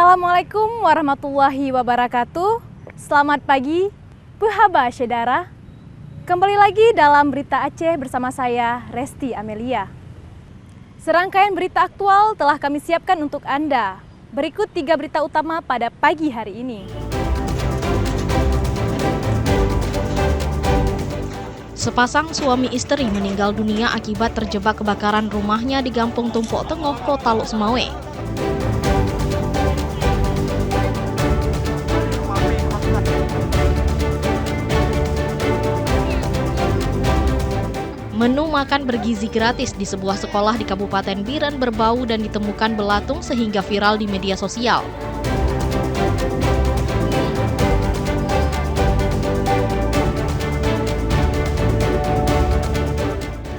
Assalamualaikum warahmatullahi wabarakatuh. Selamat pagi, Puhaba Syedara. Kembali lagi dalam Berita Aceh bersama saya, Resti Amelia. Serangkaian berita aktual telah kami siapkan untuk Anda. Berikut 3 berita utama pada pagi hari ini. Sepasang suami istri meninggal dunia akibat terjebak kebakaran rumahnya di Kampung Tumpok Tengoh, Kota Lok Semawe. Menu makan bergizi gratis di sebuah sekolah di Kabupaten Biren berbau dan ditemukan belatung sehingga viral di media sosial.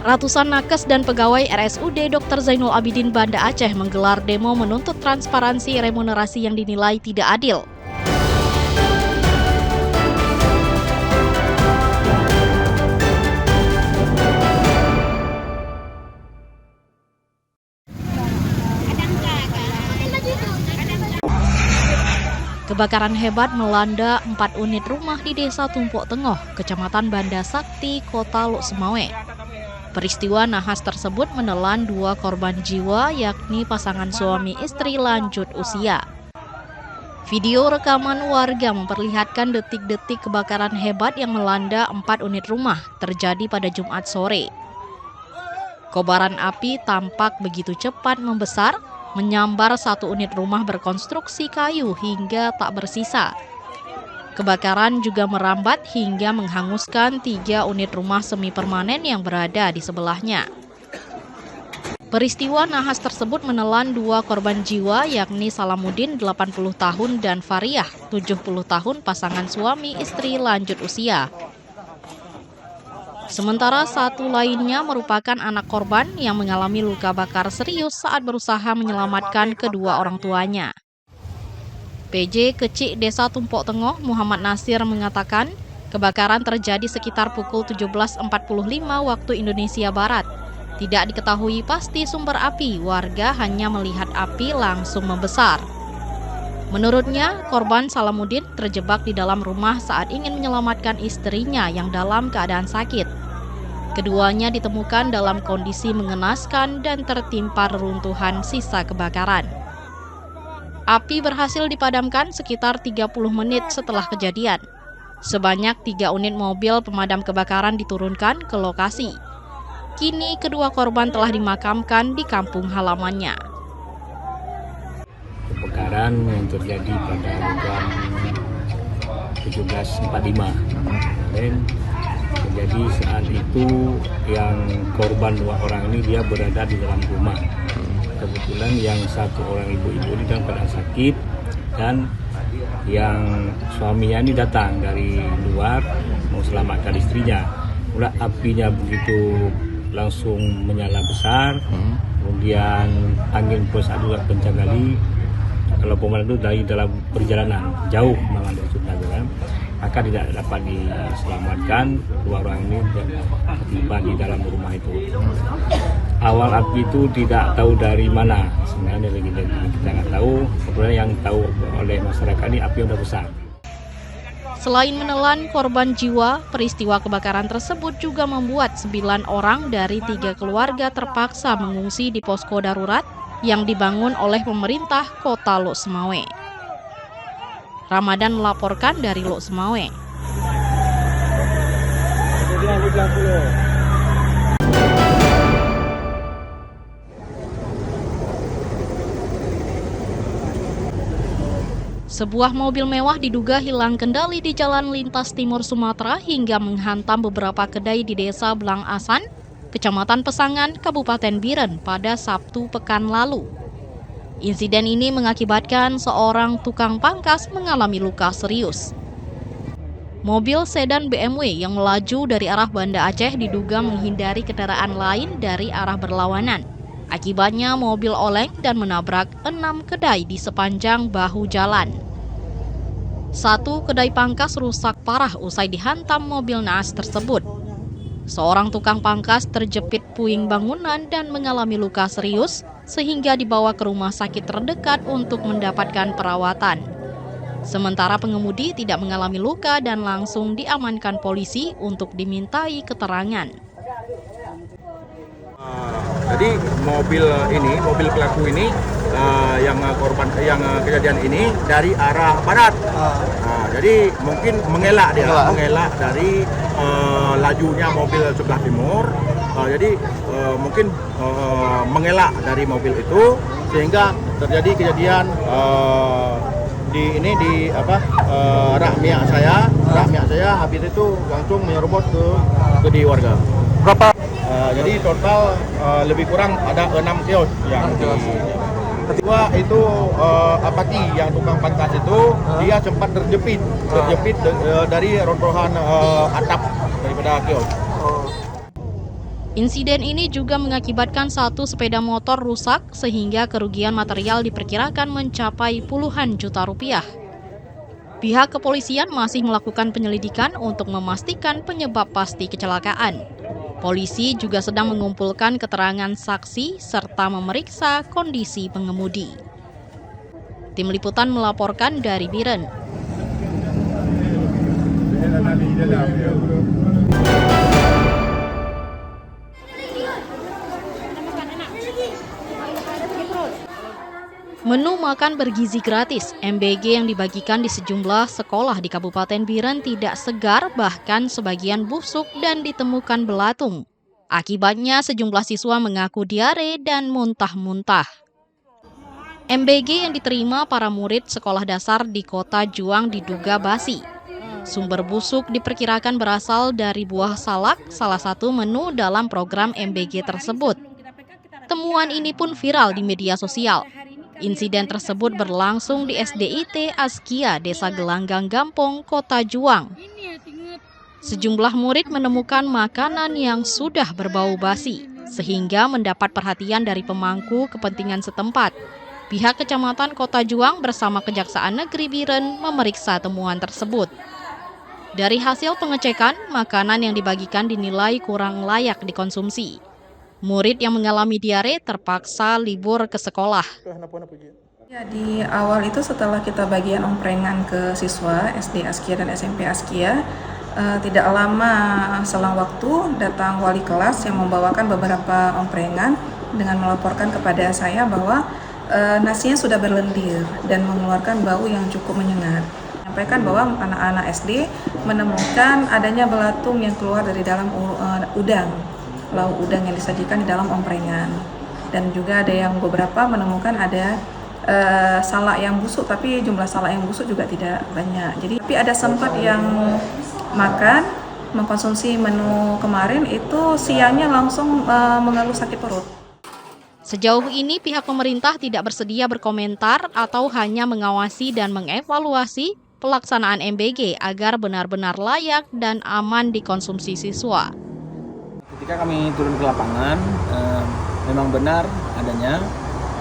Ratusan nakes dan pegawai RSUD Dr. Zainul Abidin Banda Aceh menggelar demo menuntut transparansi remunerasi yang dinilai tidak adil. Kebakaran hebat melanda 4 unit rumah di Desa Tumpok Tengoh, Kecamatan Banda Sakti, Kota Lok Semawe. Peristiwa nahas tersebut menelan 2 korban jiwa, yakni pasangan suami istri lanjut usia. Video rekaman warga memperlihatkan detik-detik kebakaran hebat yang melanda 4 unit rumah terjadi pada Jumat sore. Kobaran api tampak begitu cepat membesar, menyambar 1 unit rumah berkonstruksi kayu hingga tak bersisa. Kebakaran juga merambat hingga menghanguskan 3 unit rumah semi permanen yang berada di sebelahnya. Peristiwa nahas tersebut menelan 2 korban jiwa, yakni Salamuddin 80 tahun dan Fariyah 70 tahun, pasangan suami istri lanjut usia. Sementara 1 lainnya merupakan anak korban yang mengalami luka bakar serius saat berusaha menyelamatkan kedua orang tuanya. PJ Kecik Desa Tumpok Tengoh, Muhammad Nasir mengatakan, kebakaran terjadi sekitar pukul 17.45 waktu Indonesia Barat. Tidak diketahui pasti sumber api, warga hanya melihat api langsung membesar. Menurutnya, korban Salamuddin terjebak di dalam rumah saat ingin menyelamatkan istrinya yang dalam keadaan sakit. Keduanya ditemukan dalam kondisi mengenaskan dan tertimpa reruntuhan sisa kebakaran. Api berhasil dipadamkan sekitar 30 menit setelah kejadian. Sebanyak 3 unit mobil pemadam kebakaran diturunkan ke lokasi. Kini kedua korban telah dimakamkan di kampung halamannya. Kebakaran yang terjadi pada jam 17.45 dan terjadi saat itu yang korban 2 orang ini dia berada di dalam rumah. Kebetulan yang 1 orang ibu-ibu ini dalam keadaan sakit dan yang suaminya ini datang dari luar mau selamatkan istrinya. Mulai apinya begitu langsung menyala besar, kemudian angin pun sangat juga kencang kali. Kalau pemadam itu dari dalam perjalanan jauh mengambil sundagan, maka tidak dapat diselamatkan. 2 orang ini tertimpa di dalam rumah itu. Awal api itu tidak tahu dari mana, sebenarnya lagi-lagi kita nggak tahu. Kemudian yang tahu oleh masyarakat ini api udah besar. Selain menelan korban jiwa, peristiwa kebakaran tersebut juga membuat 9 orang dari 3 keluarga terpaksa mengungsi di posko darurat yang dibangun oleh pemerintah Kota Lok Semawe. Ramadan melaporkan dari Lok Semawe. Sebuah mobil mewah diduga hilang kendali di Jalan Lintas Timur Sumatera hingga menghantam beberapa kedai di Desa Belang Asan, Kecamatan Pesangan, Kabupaten Biren pada Sabtu pekan lalu. Insiden ini mengakibatkan seorang tukang pangkas mengalami luka serius. Mobil sedan BMW yang melaju dari arah Banda Aceh diduga menghindari kendaraan lain dari arah berlawanan. Akibatnya mobil oleng dan menabrak 6 kedai di sepanjang bahu jalan. 1 kedai pangkas rusak parah usai dihantam mobil naas tersebut. Seorang tukang pangkas terjepit puing bangunan dan mengalami luka serius, sehingga dibawa ke rumah sakit terdekat untuk mendapatkan perawatan. Sementara pengemudi tidak mengalami luka dan langsung diamankan polisi untuk dimintai keterangan. Jadi mobil pelaku ini yang kejadian ini dari arah barat. Jadi mungkin mengelak dari lajunya mobil sebelah timur. Jadi mungkin mengelak dari mobil itu sehingga terjadi kejadian rak minyak saya habis itu langsung menyerobot ke di warga. Berapa? Jadi total lebih kurang ada 6 kios yang kedua itu apati yang tukang pantas itu dia sempat terjepit dari rontohan atap daripada kios. Insiden ini juga mengakibatkan satu sepeda motor rusak sehingga kerugian material diperkirakan mencapai puluhan juta rupiah. Pihak kepolisian masih melakukan penyelidikan untuk memastikan penyebab pasti kecelakaan. Polisi juga sedang mengumpulkan keterangan saksi serta memeriksa kondisi pengemudi. Tim Liputan melaporkan dari Biren. Menu makan bergizi gratis MBG yang dibagikan di sejumlah sekolah di Kabupaten Biren tidak segar, bahkan sebagian busuk dan ditemukan belatung. Akibatnya sejumlah siswa mengaku diare dan muntah-muntah. MBG yang diterima para murid sekolah dasar di Kota Juang diduga basi. Sumber busuk diperkirakan berasal dari buah salak, salah satu menu dalam program MBG tersebut. Temuan ini pun viral di media sosial. Insiden tersebut berlangsung di SDIT Askia, Desa Gelanggang Gampong, Kota Juang. Sejumlah murid menemukan makanan yang sudah berbau basi, sehingga mendapat perhatian dari pemangku kepentingan setempat. Pihak Kecamatan Kota Juang bersama Kejaksaan Negeri Biren memeriksa temuan tersebut. Dari hasil pengecekan, makanan yang dibagikan dinilai kurang layak dikonsumsi. Murid yang mengalami diare terpaksa libur ke sekolah. Ya, di awal itu setelah kita bagian omprengan ke siswa SD Askia dan SMP Askia, tidak lama selang waktu datang wali kelas yang membawakan beberapa omprengan dengan melaporkan kepada saya bahwa nasinya sudah berlendir dan mengeluarkan bau yang cukup menyengat. Menyampaikan bahwa anak-anak SD menemukan adanya belatung yang keluar dari dalam lauk udang yang disajikan di dalam omprengan, dan juga ada yang beberapa menemukan ada salak yang busuk, tapi jumlah salak yang busuk juga tidak banyak. Jadi tapi ada sempat yang mengkonsumsi menu kemarin itu siangnya langsung mengeluh sakit perut. Sejauh ini pihak pemerintah tidak bersedia berkomentar atau hanya mengawasi dan mengevaluasi pelaksanaan MBG agar benar-benar layak dan aman dikonsumsi siswa. Ketika kami turun ke lapangan, memang benar adanya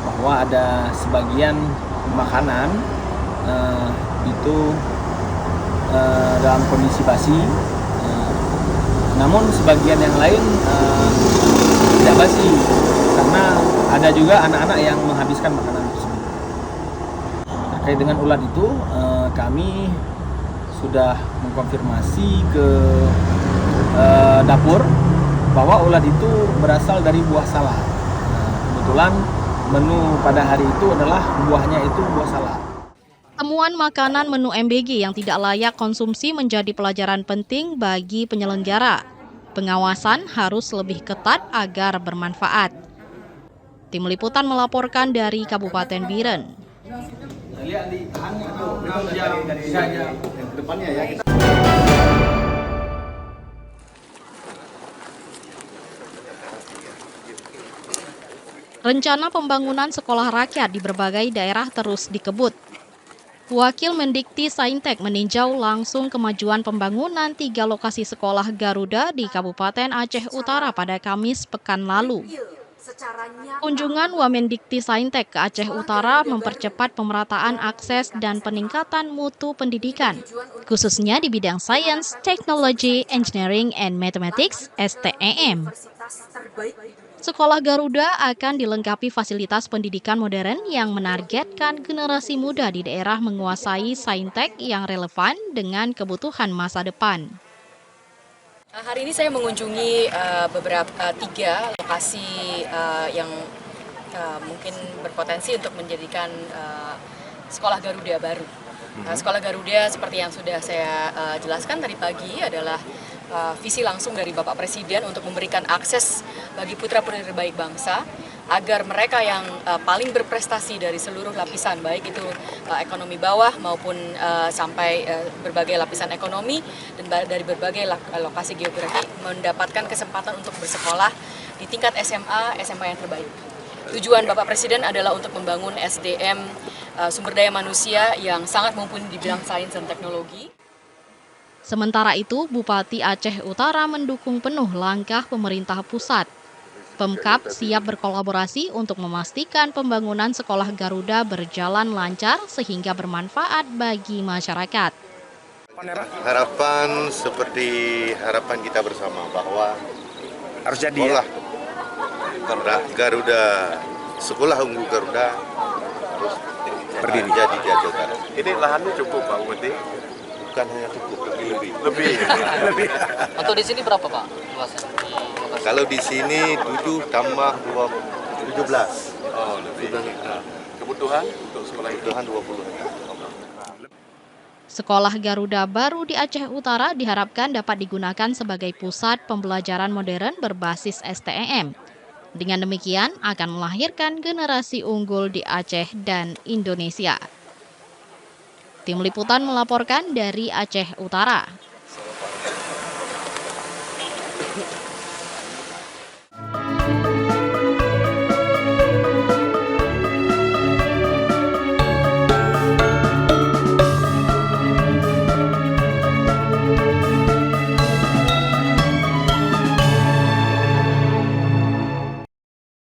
bahwa ada sebagian makanan itu dalam kondisi basi, namun sebagian yang lain tidak basi, karena ada juga anak-anak yang menghabiskan makanan tersebut. Terkait dengan ulat itu, kami sudah mengkonfirmasi ke dapur bahwa ulat itu berasal dari buah salak. Kebetulan menu pada hari itu adalah buahnya itu buah salak. Temuan makanan menu MBG yang tidak layak konsumsi menjadi pelajaran penting bagi penyelenggara. Pengawasan harus lebih ketat agar bermanfaat. Tim Liputan melaporkan dari Kabupaten Biren. Rencana pembangunan sekolah rakyat di berbagai daerah terus dikebut. Wakil Mendikti Saintek meninjau langsung kemajuan pembangunan 3 lokasi sekolah Garuda di Kabupaten Aceh Utara pada Kamis pekan lalu. Kunjungan Wamendikti Saintek ke Aceh Utara mempercepat pemerataan akses dan peningkatan mutu pendidikan, khususnya di bidang Science, Technology, Engineering, and Mathematics (STEM). Sekolah Garuda akan dilengkapi fasilitas pendidikan modern yang menargetkan generasi muda di daerah menguasai saintek yang relevan dengan kebutuhan masa depan. Hari ini saya mengunjungi tiga lokasi yang mungkin berpotensi untuk menjadikan sekolah Garuda baru. Sekolah Garuda seperti yang sudah saya jelaskan tadi pagi adalah visi langsung dari Bapak Presiden untuk memberikan akses bagi putra-putri terbaik bangsa agar mereka yang paling berprestasi dari seluruh lapisan, baik itu ekonomi bawah maupun sampai berbagai lapisan ekonomi dan dari berbagai lokasi geografi mendapatkan kesempatan untuk bersekolah di tingkat SMA yang terbaik. Tujuan Bapak Presiden adalah untuk membangun SDM sumber daya manusia yang sangat mumpuni di bidang sains dan teknologi. Sementara itu, Bupati Aceh Utara mendukung penuh langkah pemerintah pusat. Pemkab siap berkolaborasi untuk memastikan pembangunan sekolah Garuda berjalan lancar sehingga bermanfaat bagi masyarakat. Harapan seperti harapan kita bersama bahwa harus jadi sekolah Garuda, sekolah unggul Garuda harus berdiri jadi di Aceh Utara. Ini lahannya cukup Pak Bupati? Bukan hanya cukup, tapi lebih. Untuk di sini berapa Pak? Kalau di sini 7 tambah 17. Oh, lebih. Kebutuhan untuk sekolah itu? Kebutuhan 20. Sekolah Garuda baru di Aceh Utara diharapkan dapat digunakan sebagai pusat pembelajaran modern berbasis STEM. Dengan demikian akan melahirkan generasi unggul di Aceh dan Indonesia. Tim Liputan melaporkan dari Aceh Utara.